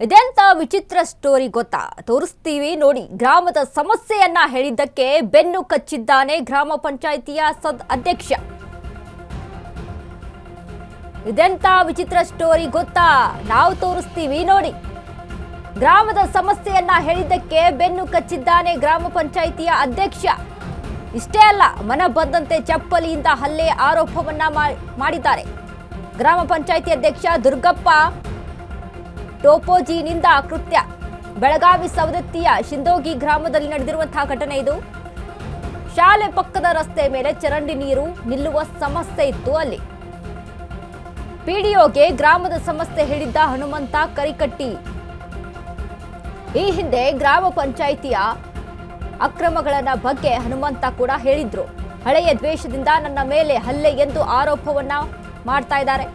ಇದೆಂತ ವಿಚಿತ್ರ ಸ್ಟೋರಿ ಗೊತ್ತಾ? ತೋರಿಸ್ತೀವಿ ನೋಡಿ. ಗ್ರಾಮದ ಸಮಸ್ಯೆಯನ್ನ ಹೇಳಿದ್ದಕ್ಕೆ ಬೆನ್ನು ಕಚ್ಚಿದ್ದಾನೆ ಗ್ರಾಮ ಪಂಚಾಯಿತಿಯ ಅಧ್ಯಕ್ಷ. ಇದೆಂತ ವಿಚಿತ್ರ ಸ್ಟೋರಿ ಗೊತ್ತಾ? ನಾವು ತೋರಿಸ್ತೀವಿ ನೋಡಿ. ಗ್ರಾಮದ ಸಮಸ್ಯೆಯನ್ನ ಹೇಳಿದ್ದಕ್ಕೆ ಬೆನ್ನು ಕಚ್ಚಿದ್ದಾನೆ ಗ್ರಾಮ ಪಂಚಾಯಿತಿಯ ಅಧ್ಯಕ್ಷ. ಇಷ್ಟೇ ಅಲ್ಲ, ಮನ ಬಂದಂತೆ ಚಪ್ಪಲಿಯಿಂದ ಹಲ್ಲೆ ಆರೋಪವನ್ನ ಮಾಡಿದ್ದಾರೆ. ಗ್ರಾಮ ಪಂಚಾಯಿತಿ ಅಧ್ಯಕ್ಷ ದುರ್ಗಪ್ಪ ಟೋಪೋಜಿನಿಂದ ಕೃತ್ಯ. ಬೆಳಗಾವಿ ಸವದತ್ತಿಯ ಶಿಂದೋಗಿ ಗ್ರಾಮದಲ್ಲಿ ನಡೆದಿರುವಂತಹ ಘಟನೆ ಇದು. ಶಾಲೆ ಪಕ್ಕದ ರಸ್ತೆ ಮೇಲೆ ಚರಂಡಿ ನೀರು ನಿಲ್ಲುವ ಸಮಸ್ಯೆ ಇತ್ತು. ಅಲ್ಲಿ ಪಿಡಿಒಗೆ ಗ್ರಾಮದ ಸಮಸ್ಯೆ ಹೇಳಿದ್ದ ಹನುಮಂತ ಕರಿಕಟ್ಟಿ. ಈ ಹಿಂದೆ ಗ್ರಾಮ ಪಂಚಾಯಿತಿಯ ಅಕ್ರಮಗಳ ಬಗ್ಗೆ ಹನುಮಂತ ಕೂಡ ಹೇಳಿದ್ರು. ಹಳೆಯ ದ್ವೇಷದಿಂದ ನನ್ನ ಮೇಲೆ ಹಲ್ಲೆ ಎಂದು ಆರೋಪವನ್ನ ಮಾಡ್ತಾ ಇದ್ದಾರೆ.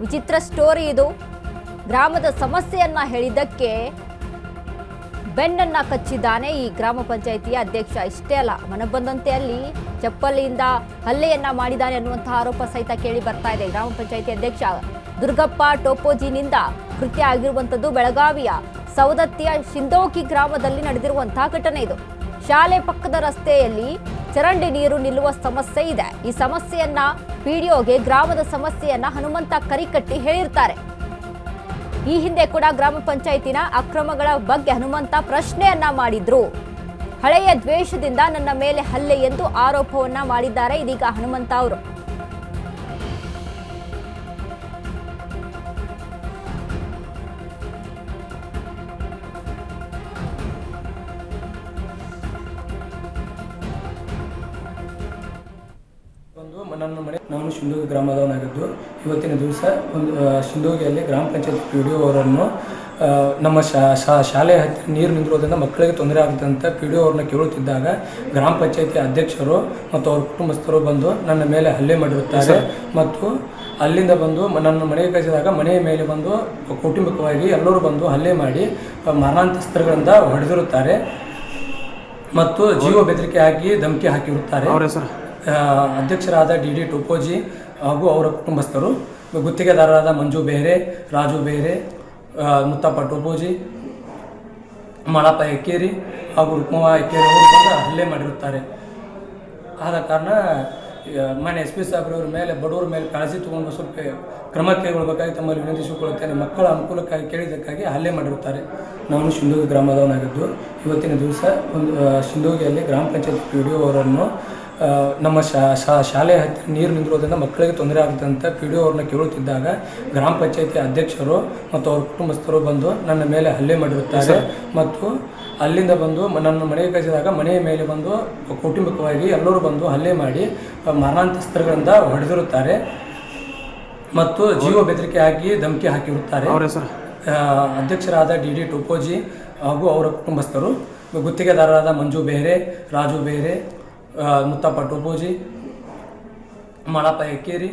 ವಿಚಿತ್ರ ಸ್ಟೋರಿ ಇದು. ಗ್ರಾಮದ ಸಮಸ್ಯೆಯನ್ನ ಹೇಳಿದ್ದಕ್ಕೆ ಬೆನ್ನನ್ನ ಕಚ್ಚಿದ್ದಾನೆ ಈ ಗ್ರಾಮ ಪಂಚಾಯಿತಿಯ ಅಧ್ಯಕ್ಷ. ಇಷ್ಟೇ ಅಲ್ಲ, ಮನಬಂದಂತೆ ಅಲ್ಲಿ ಚಪ್ಪಲಿಯಿಂದ ಹಲ್ಲೆಯನ್ನ ಮಾಡಿದ್ದಾನೆ ಅನ್ನುವಂತಹ ಆರೋಪ ಸಹಿತ ಕೇಳಿ ಬರ್ತಾ ಇದೆ. ಗ್ರಾಮ ಪಂಚಾಯಿತಿ ಅಧ್ಯಕ್ಷ ದುರ್ಗಪ್ಪ ಟೋಪೋಜಿನಿಂದ ಕೃತ್ಯ ಆಗಿರುವಂತದ್ದು ಬೆಳಗಾವಿಯ ಸವದತ್ತಿಯ ಶಿಂದೋಗಿ ಗ್ರಾಮದಲ್ಲಿ ನಡೆದಿರುವಂತಹ ಘಟನೆ ಇದು. ಶಾಲೆ ಪಕ್ಕದ ರಸ್ತೆಯಲ್ಲಿ ಚರಂಡಿ ನೀರು ನಿಲ್ಲುವ ಸಮಸ್ಯೆ ಇದೆ. ಈ ಸಮಸ್ಯೆಯನ್ನ ಪಿಡಿಒಗೆ ಗ್ರಾಮದ ಸಮಸ್ಯೆಯನ್ನ ಹನುಮಂತ ಕರಿಕಟ್ಟಿ ಹೇಳಿರ್ತಾರೆ. ಈ ಹಿಂದೆ ಕೂಡ ಗ್ರಾಮ ಪಂಚಾಯತಿನ ಅಕ್ರಮಗಳ ಬಗ್ಗೆ ಹನುಮಂತ ಪ್ರಶ್ನೆಯನ್ನ ಮಾಡಿದ್ರು. ಹಳೆಯ ದ್ವೇಷದಿಂದ ನನ್ನ ಮೇಲೆ ಹಲ್ಲೆ ಎಂದು ಆರೋಪವನ್ನ ಮಾಡಿದ್ದಾರೆ ಇದೀಗ ಹನುಮಂತ ಅವರು. ನನ್ನ ಮನೆ ನಾನು ಶಿಂದೋಗಿ ಗ್ರಾಮದವನಾಗಿದ್ದು, ಇವತ್ತಿನ ದಿವಸ ಒಂದು ಶಿಂದೋಗಿಯಲ್ಲಿ ಗ್ರಾಮ ಪಂಚಾಯತ್ ಪಿಡಿಒ ಅವರನ್ನು ನಮ್ಮ ಶಾಲೆ ಹತ್ತಿರ ನೀರು ನಿಂತಿರೋದ್ರಿಂದ ಮಕ್ಕಳಿಗೆ ತೊಂದರೆ ಆಗುತ್ತೆ ಅಂತ ಪಿಡಿಒ ಅವ್ರನ್ನ ಕೇಳುತ್ತಿದ್ದಾಗ ಗ್ರಾಮ ಪಂಚಾಯತಿ ಅಧ್ಯಕ್ಷರು ಮತ್ತು ಅವ್ರ ಕುಟುಂಬಸ್ಥರು ಬಂದು ನನ್ನ ಮೇಲೆ ಹಲ್ಲೆ ಮಾಡಿರುತ್ತಾರೆ. ಮತ್ತು ಅಲ್ಲಿಂದ ಬಂದು ನನ್ನ ಮನೆಗೆ ಕಳಿಸಿದಾಗ ಮನೆಯ ಮೇಲೆ ಬಂದು ಕೌಟುಂಬಿಕವಾಗಿ ಎಲ್ಲರೂ ಬಂದು ಹಲ್ಲೆ ಮಾಡಿ ಮಾರಣಾಂತಸ್ತ್ರಗಳಿಂದ ಹೊಡೆದಿರುತ್ತಾರೆ ಮತ್ತು ಜೀವ ಬೆದರಿಕೆ ಹಾಕಿ ಧಮಕಿ ಹಾಕಿರುತ್ತಾರೆ. ಅಧ್ಯಕ್ಷರಾದ ಡಿ ಟೋಪೋಜಿ ಹಾಗೂ ಅವರ ಕುಟುಂಬಸ್ಥರು, ಗುತ್ತಿಗೆದಾರರಾದ ಮಂಜು ಬೇರೆ, ರಾಜು ಬೇರೆ, ಮುತ್ತಪ್ಪ ಟೋಪೋಜಿ, ಮಳಪ್ಪ ಎಕ್ಕೇರಿ ಹಾಗೂ ರುಕ್ಮವ್ವ ಎಕ್ಕೇರಿ ಅವರು ಬಂದು ಹಲ್ಲೆ ಮಾಡಿರುತ್ತಾರೆ. ಆದ ಕಾರಣ ಮಾನ್ಯ ಎಸ್ ಪಿ ಸಾಹೇಬ್ರವ್ರ ಮೇಲೆ, ಬಡವರ ಮೇಲೆ ಕಾಳಜಿ ತಗೊಂಡು ಸ್ವಲ್ಪ ಕ್ರಮ ಕೈಗೊಳ್ಳಬೇಕಾಗಿ ತಮ್ಮಲ್ಲಿ ವಿನಂತಿಸಿಕೊಳ್ಳುತ್ತೇನೆ. ಮಕ್ಕಳ ಅನುಕೂಲಕ್ಕಾಗಿ ಕೇಳಿದ್ದಕ್ಕಾಗಿ ಹಲ್ಲೆ ಮಾಡಿರುತ್ತಾರೆ. ನಾನು ಶಿಂದೋಗಿ ಗ್ರಾಮದವನಾಗಿದ್ದು, ಇವತ್ತಿನ ದಿವಸ ಒಂದು ಶಿಂದೋಗಿಯಲ್ಲಿ ಗ್ರಾಮ ಪಂಚಾಯತ್ ಪಿಡಿಒ ಅವರನ್ನು ನಮ್ಮ ಶಾಲೆ ಹತ್ತಿರ ನೀರು ನಿಂತಿರೋದ್ರಿಂದ ಮಕ್ಕಳಿಗೆ ತೊಂದರೆ ಆಗುತ್ತೆ ಅಂತ ಪಿಡಿಒ ಅವ್ರನ್ನ ಕೇಳುತ್ತಿದ್ದಾಗ ಗ್ರಾಮ ಪಂಚಾಯತಿ ಅಧ್ಯಕ್ಷರು ಮತ್ತು ಅವ್ರ ಕುಟುಂಬಸ್ಥರು ಬಂದು ನನ್ನ ಮೇಲೆ ಹಲ್ಲೆ ಮಾಡಿರುತ್ತಾರೆ. ಮತ್ತು ಅಲ್ಲಿಂದ ಬಂದು ನನ್ನ ಮನೆಗೆ ಕಳಿಸಿದಾಗ ಮನೆಯ ಮೇಲೆ ಬಂದು ಕೌಟುಂಬಿಕವಾಗಿ ಎಲ್ಲರೂ ಬಂದು ಹಲ್ಲೆ ಮಾಡಿ ಮಾರಣಾಂತಸ್ತ್ರಗಳಿಂದ ಹೊಡೆದಿರುತ್ತಾರೆ ಮತ್ತು ಜೀವ ಬೆದರಿಕೆ ಹಾಕಿ ಧಮಕಿ ಹಾಕಿರುತ್ತಾರೆ. ಅಧ್ಯಕ್ಷರಾದ ಡಿ ಟೋಪೋಜಿ ಹಾಗೂ ಅವರ ಕುಟುಂಬಸ್ಥರು, ಗುತ್ತಿಗೆದಾರರಾದ ಮಂಜು ಬೇರೆ, ರಾಜು ಬೇರೆ, ಮುತ್ತಪ್ಪ ಟೋಪೋಜಿ, ಮಳಪ್ಪ ಎಕ್ಕೇರಿ